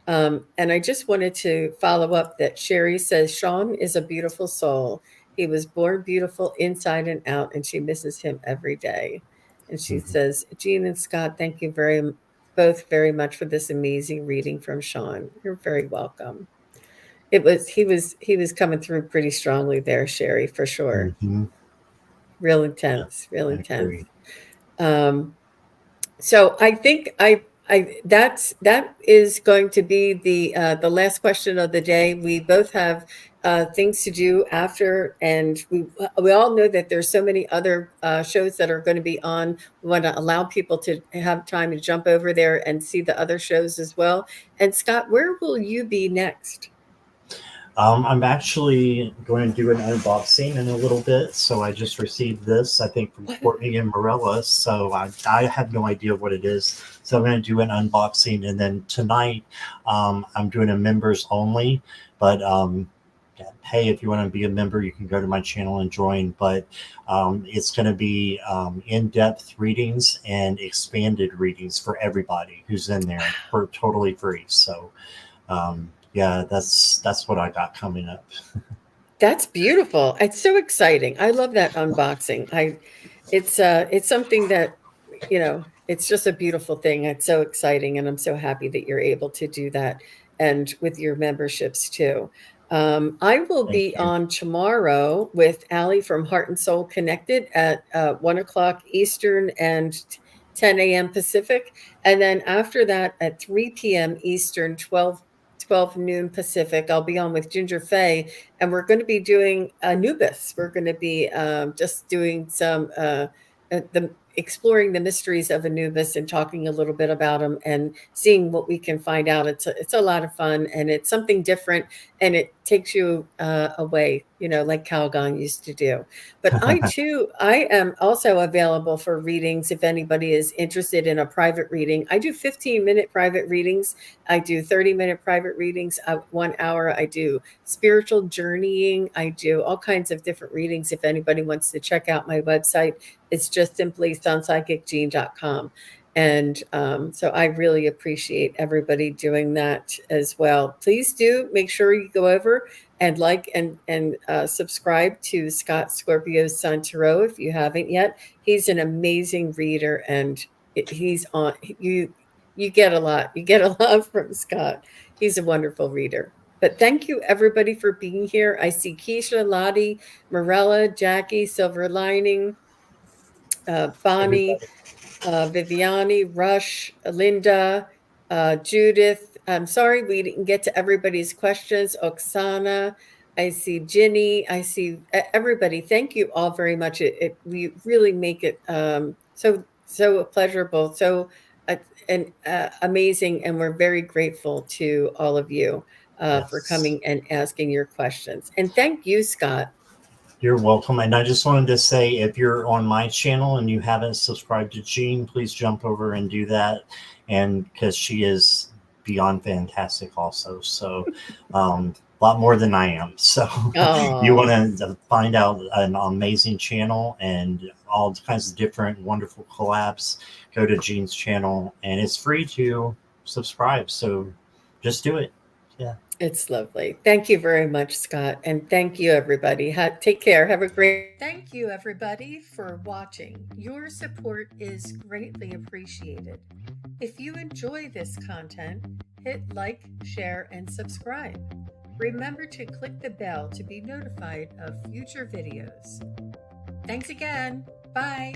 And I just wanted to follow up that Sherry says, Sean is a beautiful soul. He was born beautiful inside and out, and she misses him every day. And she Mhm. says, Jean and Scott, thank you both very much for this amazing reading from Sean. You're very welcome. He was coming through pretty strongly there, Sherry, for sure. Mhm. Real Yeah, intense, real I intense. agree. Um, so I think that is going to be the last question of the day. We both have things to do after, and we all know that there's so many other shows that are going to be on. We want to allow people to have time to jump over there and see the other shows as well. And Scott, where will you be next? I'm actually going to do an unboxing in a little bit. So I just received this, I think, from Courtney and Morella. So I have no idea what it is. So I'm going to do an unboxing. And then tonight, I'm doing a members only. But hey, if you want to be a member, you can go to my channel and join. But it's going to be in-depth readings and expanded readings for everybody who's in there for totally free. So yeah, that's what I got coming up. That's beautiful. It's so exciting. I love that unboxing. It's something that, it's just a beautiful thing. It's so exciting, and I'm so happy that you're able to do that, and with your memberships too. I will Thank be you. on tomorrow with Allie from Heart and Soul Connected at 1 o'clock Eastern and 10 a.m. Pacific. And then after that at 3 p.m. Eastern, 12 noon Pacific, I'll be on with Ginger Faye, and we're going to be doing Anubis. We're going to be just doing some the exploring the mysteries of Anubis and talking a little bit about them and seeing what we can find out. It's a lot of fun, and it's something different, and it takes you away, like Calgon used to do. But I am also available for readings if anybody is interested in a private reading. I do 15-minute private readings. I do 30-minute private readings, 1 hour. I do spiritual journeying. I do all kinds of different readings. If anybody wants to check out my website, it's just simply sunpsychicjean.com. And so I really appreciate everybody doing that as well. Please do make sure you go over and like and subscribe to Scott-Scorpio Sun Tarot if you haven't yet. He's an amazing reader, and he's on you. You get a lot. You get a lot from Scott. He's a wonderful reader. But thank you, everybody, for being here. I see Keisha, Lottie, Morella, Jackie, Silver Lining, Bonnie, Everybody. Viviani, Rush, Linda, Judith. I'm sorry we didn't get to everybody's questions. Oksana, I see Ginny, I see everybody. Thank you all very much. We really make it so pleasurable, so and amazing, and we're very grateful to all of you for Yes. coming and asking your questions. And thank you, Scott. You're welcome. And I just wanted to say, if you're on my channel and you haven't subscribed to Jean, please jump over and do that. And because she is beyond fantastic also. So a lot more than I am. So you Oh, want to find out an amazing channel and all kinds of different wonderful collabs, go to Jean's channel, and it's free to subscribe. So just do it. Yeah. it's lovely. Thank you very much, Scott. And thank you, everybody. Take care. Have a great. Thank you, everybody, for watching. Your support is greatly appreciated. If you enjoy this content, hit like, share, and subscribe. Remember to click the bell to be notified of future videos. Thanks again. Bye.